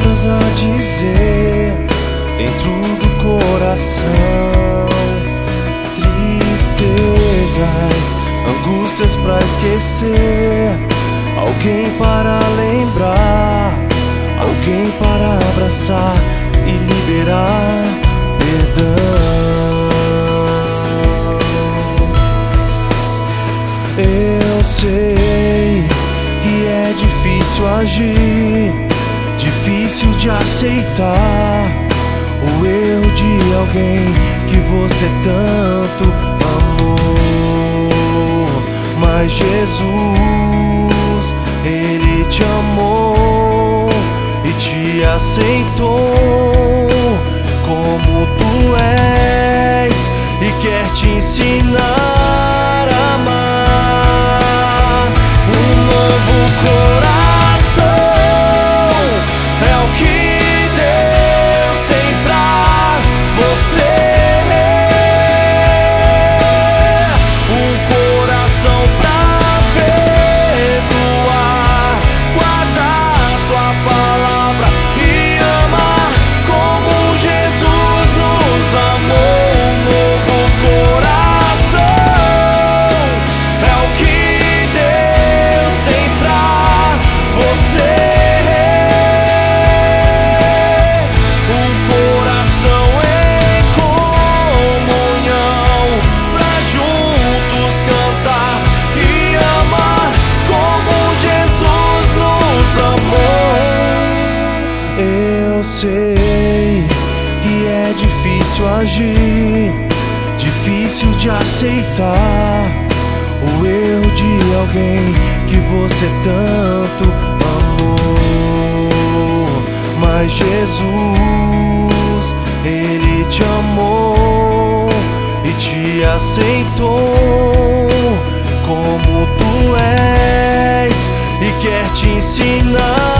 palavras a dizer dentro do coração, tristezas, angústias pra esquecer, alguém para lembrar, alguém para abraçar e liberar perdão. Eu sei que é difícil agir, difícil de aceitar o erro de alguém que você tanto amou. Mas Jesus, Ele te amou e te aceitou como tu és e quer te ensinar a amar. Um novo coração é o que Deus tem pra você. Um coração pra perdoar, guardar tua palavra e amar como Jesus nos amou. Um novo coração é o que Deus tem pra você. Um coração em comunhão pra juntos cantar e amar como Jesus nos amou. Eu sei que é difícil agir, difícil de aceitar o erro de alguém que você tanto amou. Mas Jesus, Ele te amou e te aceitou como tu és e quer te ensinar